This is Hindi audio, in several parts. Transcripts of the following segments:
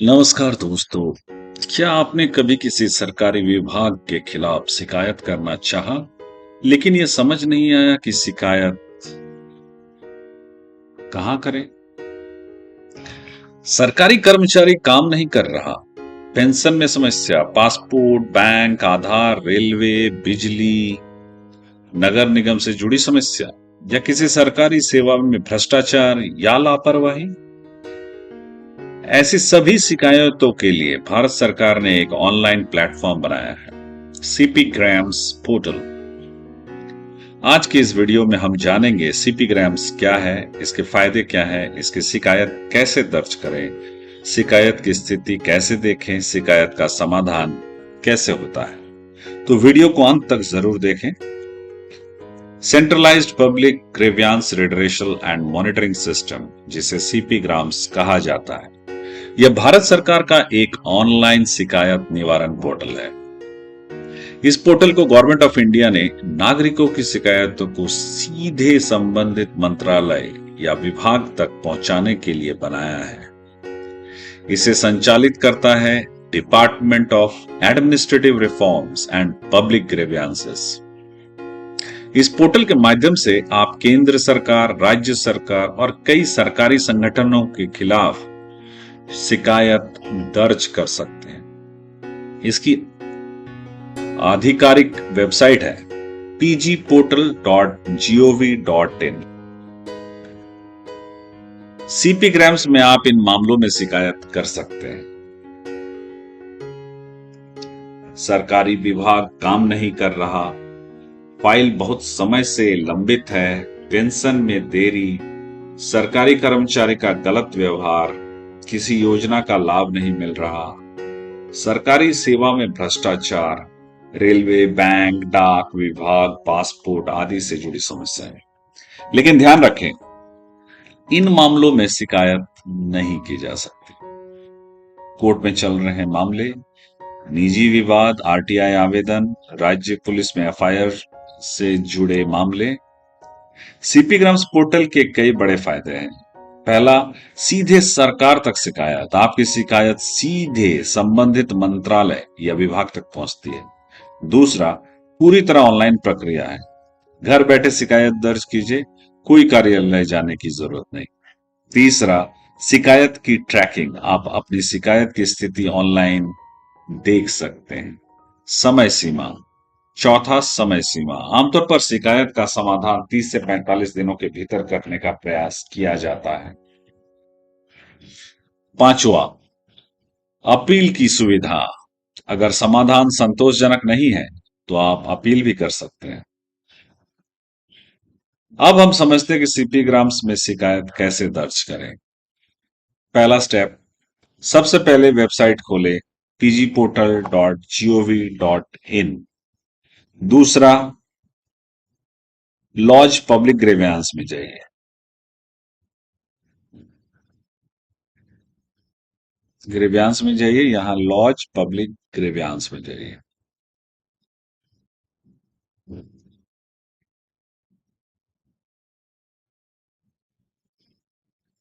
नमस्कार दोस्तों। क्या आपने कभी किसी सरकारी विभाग के खिलाफ शिकायत करना चाहा, लेकिन ये समझ नहीं आया कि शिकायत कहाँ करें? सरकारी कर्मचारी काम नहीं कर रहा, पेंशन में समस्या, पासपोर्ट, बैंक, आधार, रेलवे, बिजली, नगर निगम से जुड़ी समस्या, या किसी सरकारी सेवा में भ्रष्टाचार या लापरवाही। ऐसी सभी शिकायतों के लिए भारत सरकार ने एक ऑनलाइन प्लेटफॉर्म बनाया है, सीपी ग्राम्स पोर्टल। आज की इस वीडियो में हम जानेंगे सीपी ग्राम्स क्या है, इसके फायदे क्या हैं, इसकी शिकायत कैसे दर्ज करें, शिकायत की स्थिति कैसे देखें, शिकायत का समाधान कैसे होता है। तो वीडियो को अंत तक जरूर देखें। Centralised public grievance redressal and monitoring system, जिसे सीपी ग्राम्स कहा जाता है, यह भारत सरकार का एक ऑनलाइन शिकायत निवारण पोर्टल है। इस पोर्टल को गवर्नमेंट ऑफ इंडिया ने नागरिकों की शिकायतों को सीधे संबंधित मंत्रालय या विभाग तक पहुंचाने के लिए बनाया है। इसे संचालित करता है department of administrative reforms and public grievances. इस पोर्टल के माध्यम से आप केंद्र सरकार, राज्य सरकार और कई सरकारी संगठनों के खिलाफ शिकायत दर्ज कर सकते हैं। इसकी आधिकारिक वेबसाइट है pgportal.gov.in। सीपी ग्राम्स में आप इन मामलों में शिकायत कर सकते हैं। सरकारी विभाग काम नहीं कर रहा, फाइल बहुत समय से लंबित है, पेंशन में देरी, सरकारी कर्मचारी का गलत व्यवहार, किसी योजना का लाभ नहीं मिल रहा, सरकारी सेवा में भ्रष्टाचार, रेलवे, बैंक, डाक विभाग, पासपोर्ट आदि से जुड़ी समस्याएं। लेकिन ध्यान रखें, इन मामलों में शिकायत नहीं की जा सकती। कोर्ट में चल रहे मामले, निजी विवाद, आरटीआई आवेदन, राज्य पुलिस में एफआईआर से जुड़े मामले। सीपी ग्राम्स पोर्टल के कई बड़े फायदे हैं। पहला, सीधे सरकार तक शिकायत। आपकी शिकायत सीधे संबंधित मंत्रालय या विभाग तक पहुंचती है। दूसरा, पूरी तरह ऑनलाइन प्रक्रिया है। घर बैठे शिकायत दर्ज कीजिए, कोई कार्यालय जाने की जरूरत नहीं। तीसरा, शिकायत की ट्रैकिंग। आप अपनी शिकायत की स्थिति ऑनलाइन देख सकते हैं। समय सीमा। चौथा, समय सीमा। आमतौर पर शिकायत का समाधान 30 से 45 दिनों के भीतर करने का प्रयास किया जाता है। पांचवा, अपील की सुविधा। अगर समाधान संतोषजनक नहीं है तो आप अपील भी कर सकते हैं। अब हम समझते हैं कि सीपी ग्राम्स में शिकायत कैसे दर्ज करें। पहला स्टेप, सबसे पहले वेबसाइट खोलें pgportal.gov.in। दूसरा, लॉज पब्लिक ग्रीवियंस में जाइए। ग्रीवियंस में जाइए, यहां लॉज पब्लिक ग्रीवियंस में जाइए।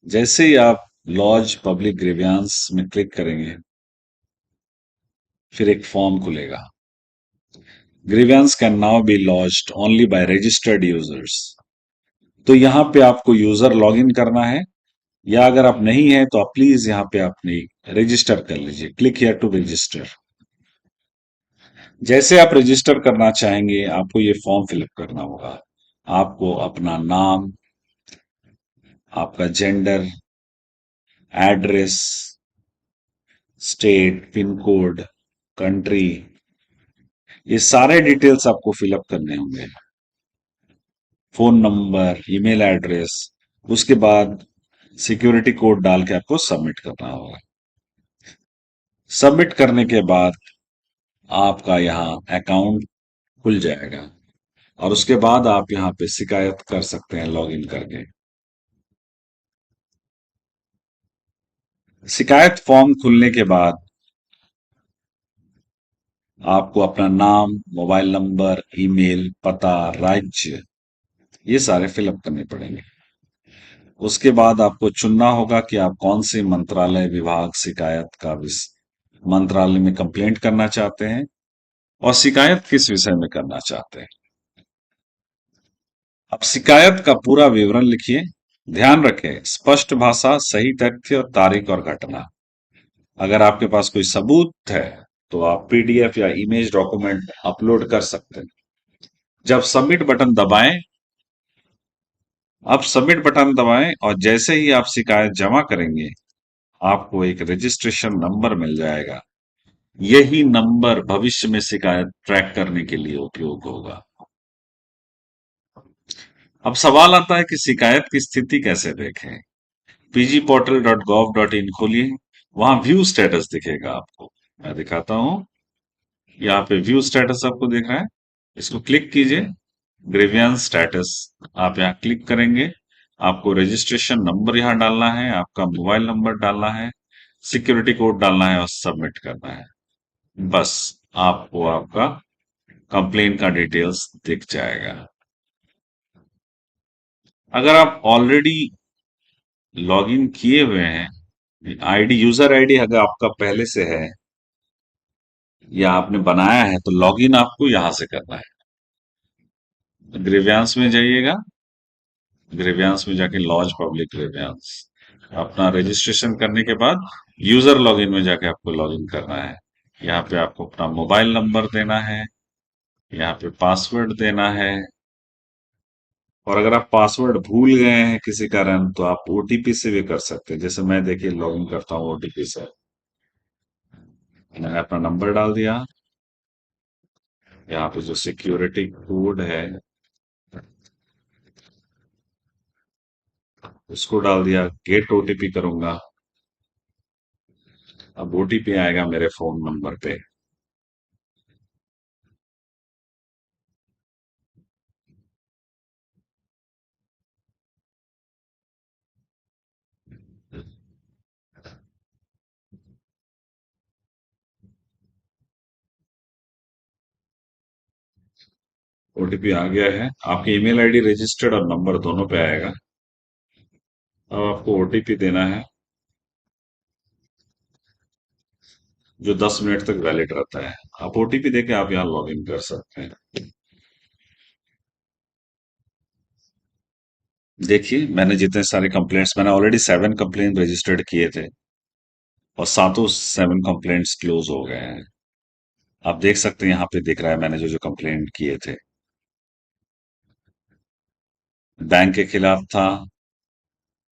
जैसे ही आप लॉज पब्लिक ग्रीवियंस में क्लिक करेंगे, फिर एक फॉर्म खुलेगा। Grievance can now B lodged only by registered users. तो यहां पे आपको यूजर लॉगिन करना है, या अगर आप नहीं है तो आप प्लीज यहां पे अपनी रजिस्टर कर लीजिए। Click here to register. जैसे आप रजिस्टर करना चाहेंगे, आपको ये फॉर्म फिलअप करना होगा। आपको अपना नाम, आपका gender, address, state, pin code, country, ये सारे डिटेल्स आपको फिलअप करने होंगे। फोन नंबर, ईमेल एड्रेस, उसके बाद सिक्योरिटी कोड डाल के आपको सबमिट करना होगा। सबमिट करने के बाद आपका यहाँ अकाउंट खुल जाएगा, और उसके बाद आप यहाँ पे शिकायत कर सकते हैं लॉगिन करके। शिकायत फॉर्म खुलने के बाद आपको अपना नाम, मोबाइल नंबर, ईमेल, पता, राज्य, ये सारे फिलअप करने पड़ेंगे। उसके बाद आपको चुनना होगा कि आप कौन से मंत्रालय विभाग शिकायत का मंत्रालय में कंप्लेंट करना चाहते हैं और शिकायत किस विषय में करना चाहते हैं। अब शिकायत का पूरा विवरण लिखिए। ध्यान रखें, स्पष्ट भाषा, सही तथ्य और तारीख और घटना। अगर आपके पास कोई सबूत है तो आप पीडीएफ या इमेज डॉक्यूमेंट अपलोड कर सकते हैं। जब सबमिट बटन दबाएं, अब सबमिट बटन दबाएं और जैसे ही आप शिकायत जमा करेंगे, आपको एक रजिस्ट्रेशन नंबर मिल जाएगा। यही नंबर भविष्य में शिकायत ट्रैक करने के लिए उपयोग होगा। अब सवाल आता है कि शिकायत की स्थिति कैसे देखें। pgportal.gov.in खोलिए। वहां व्यू स्टेटस दिखेगा आपको। मैं दिखाता हूं। यहाँ पे व्यू स्टेटस आपको दिख रहा है। इसको क्लिक कीजिए। ग्रीवियंस स्टेटस आप यहाँ क्लिक करेंगे। आपको रजिस्ट्रेशन नंबर यहाँ डालना है, आपका मोबाइल नंबर डालना है, सिक्योरिटी कोड डालना है और सबमिट करना है। बस आपको आपका कंप्लेन का डिटेल्स दिख जाएगा। अगर आप ऑलरेडी लॉग इन किए हुए हैं, आईडी यूजर आईडी अगर आपका पहले से है या आपने बनाया है, तो लॉगिन आपको यहां से करना है। ग्रीवियंस में जाइएगा। ग्रीवियंस में जाके लॉज पब्लिक ग्रीवियंस अपना रजिस्ट्रेशन करने के बाद यूजर लॉगिन में जाके आपको लॉगिन करना है। यहाँ पे आपको अपना मोबाइल नंबर देना है, यहाँ पे पासवर्ड देना है। और अगर आप पासवर्ड भूल गए हैं किसी कारण, तो आप ओटीपी से भी कर सकते हैं। जैसे मैं देखिए लॉगिन करता हूँ ओटीपी से। मैंने अपना नंबर डाल दिया। यहाँ पे जो सिक्योरिटी कोड है उसको डाल दिया। गेट ओटीपी करूंगा। अब ओटीपी आएगा मेरे फोन नंबर पे। ओटीपी आ गया है। आपकी ईमेल आईडी रजिस्टर्ड और नंबर दोनों पे आएगा। अब आपको ओटीपी देना है, जो 10 मिनट तक वैलिड रहता है। आप ओटीपी देके आप यहाँ लॉग इन कर सकते हैं। देखिए, मैंने जितने सारे कंप्लेंट्स, मैंने ऑलरेडी 7 कंप्लेंट रजिस्टर्ड किए थे और सातों 7 कंप्लेंट्स क्लोज हो गए हैं। आप देख सकते हैं, यहाँ पे दिख रहा है मैंने जो जो कंप्लेंट किए थे। बैंक के खिलाफ था,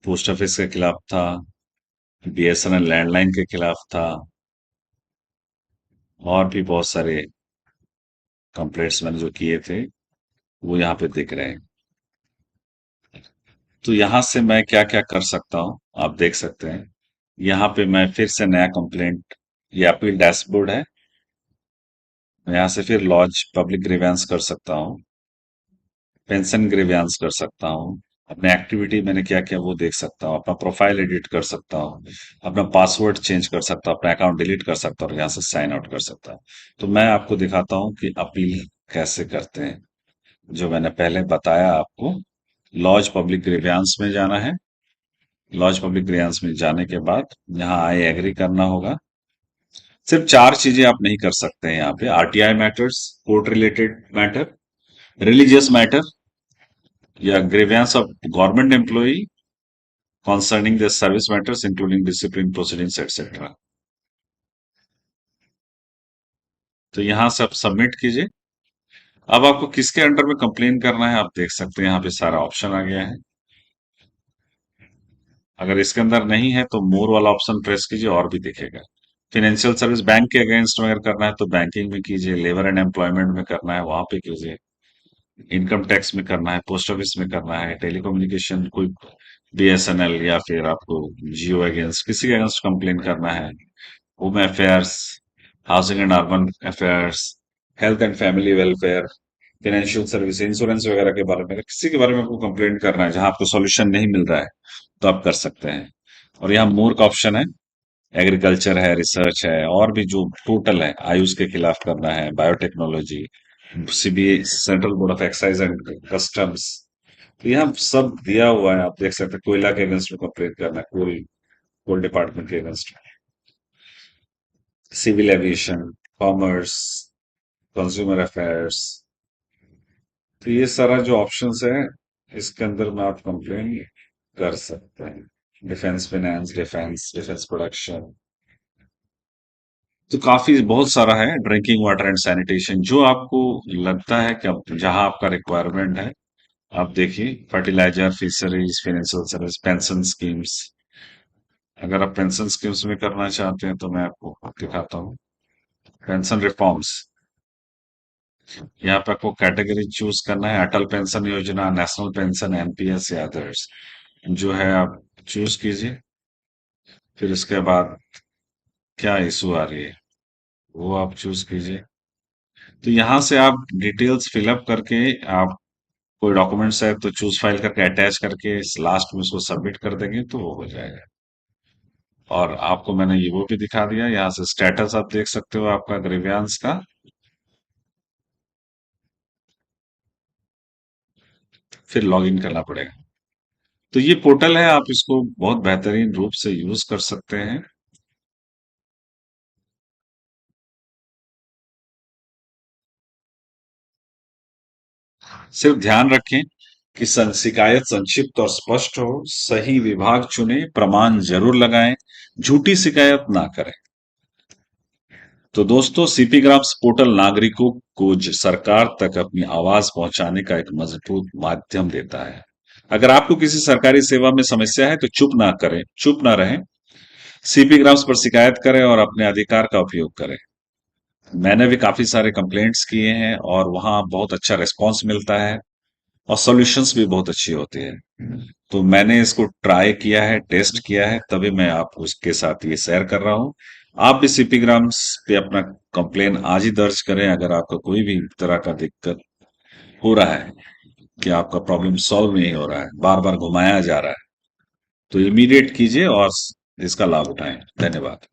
पोस्ट ऑफिस के खिलाफ था, बीएसएनएल लैंडलाइन के खिलाफ था, और भी बहुत सारे कंप्लेंट्स मैंने जो किए थे वो यहाँ पे दिख रहे हैं। तो यहाँ से मैं क्या क्या कर सकता हूँ आप देख सकते हैं। यहाँ पे मैं फिर से नया कंप्लेंट, ये आपकी डैशबोर्ड है। मैं यहाँ से फिर लॉज पब्लिक ग्रीवेंस कर सकता हूँ, पेंशन ग्रीवेंस कर सकता हूँ, अपने एक्टिविटी मैंने क्या किया वो देख सकता हूँ, अपना प्रोफाइल एडिट कर सकता हूँ, अपना पासवर्ड चेंज कर सकता हूँ, अपना अकाउंट डिलीट कर सकता हूँ और यहाँ से साइन आउट कर सकता हूँ। तो मैं आपको दिखाता हूँ कि अपील कैसे करते हैं, जो मैंने पहले बताया आपको। लॉज पब्लिक ग्रीवेंस में जाना है। लॉज पब्लिक ग्रीवेंस में जाने के बाद यहाँ आई एग्री करना होगा। सिर्फ 4 चीजें आप नहीं कर सकते हैं यहाँ पे: RTI matters, court related matter, religious matter, या grievance of government employee concerning their service matters including discipline proceedings etc. तो यहां से आप सबमिट कीजिए। अब आपको किसके अंडर में कंप्लेन करना है आप देख सकते हैं, यहाँ पे सारा ऑप्शन आ गया है। अगर इसके अंदर नहीं है तो मोर वाला ऑप्शन प्रेस कीजिए और भी दिखेगा। फाइनेंशियल सर्विस, बैंक के अगेंस्ट में अगर करना है तो बैंकिंग में कीजिए, लेबर एंड एम्प्लॉयमेंट में करना है वहां पे कीजिए, इनकम टैक्स में करना है, पोस्ट ऑफिस में करना है, टेलीकम्युनिकेशन, कोई बीएसएनएल या फिर आपको जियो अगेंस्ट, किसी के अगेंस्ट कंप्लेन करना है, home affairs, housing and urban affairs, health and family welfare, financial service, insurance वगैरह के बारे में, अगर किसी के बारे में आपको कंप्लेंट करना है जहां आपको सॉल्यूशन नहीं मिल रहा है तो आप कर सकते हैं। और यहाँ मोर का ऑप्शन है, एग्रीकल्चर है, रिसर्च है, और भी जो टोटल है, आयुष के खिलाफ करना है, biotechnology, CBA central board of excise and customs, तो यहाँ सब दिया हुआ है, आप देख सकते हैं। कोयला के अगेंस्ट में कंप्लेन करना है, कोल कोल डिपार्टमेंट के against, civil aviation, commerce, consumer affairs. तो ये सारा जो ऑप्शंस है, इसके अंदर में आप कंप्लेन कर सकते हैं। Defence finance, defence defence production, तो काफी बहुत सारा है। ड्रिंकिंग वाटर एंड सैनिटेशन, जो आपको लगता है कि अब जहां आपका रिक्वायरमेंट है, आप देखिए। Fertiliser, fisheries, financial service, pension schemes. अगर आप पेंशन स्कीम्स में करना चाहते हैं तो मैं आपको दिखाता हूँ। पेंशन रिफॉर्म्स, यहाँ पे आपको कैटेगरी चूज करना है। अटल पेंशन योजना, नेशनल पेंशन, एनपीएस या अदर्स, जो है आप चूज कीजिए। फिर उसके बाद क्या इशू आ रही है वो आप चूज कीजिए। तो यहाँ से आप डिटेल्स फिलअप करके, आप कोई डॉक्यूमेंट्स है तो चूज फाइल करके अटैच करके लास्ट में उसको सबमिट कर देंगे तो वो हो जाएगा। और आपको मैंने ये वो भी दिखा दिया, यहाँ से स्टेटस आप देख सकते हो आपका ग्रीवियंस का। फिर लॉग इन करना पड़ेगा। तो ये पोर्टल है, आप इसको बहुत बेहतरीन रूप से यूज कर सकते हैं। सिर्फ ध्यान रखें कि शिकायत संक्षिप्त और स्पष्ट हो, सही विभाग चुने, प्रमाण जरूर लगाएं, झूठी शिकायत ना करें। तो दोस्तों, सीपी ग्राम्स पोर्टल नागरिकों को सरकार तक अपनी आवाज पहुंचाने का एक मजबूत माध्यम देता है। अगर आपको किसी सरकारी सेवा में समस्या है तो चुप ना रहें। सीपी ग्राम्स पर शिकायत करें और अपने अधिकार का उपयोग करें। मैंने भी काफी सारे कंप्लेंट्स किए हैं और वहां बहुत अच्छा रिस्पॉन्स मिलता है, और सॉल्यूशंस भी बहुत अच्छी होती है। तो मैंने इसको ट्राई किया है, टेस्ट किया है, तभी मैं आप उसके साथ ये शेयर कर रहा हूँ। आप भी सीपी ग्राम्स पे अपना कंप्लेन आज ही दर्ज करें। अगर आपका कोई भी तरह का दिक्कत हो रहा है कि आपका प्रॉब्लम सॉल्व नहीं हो रहा है, बार बार घुमाया जा रहा है, तो इमीडिएट कीजिए और इसका लाभ उठाएं। धन्यवाद।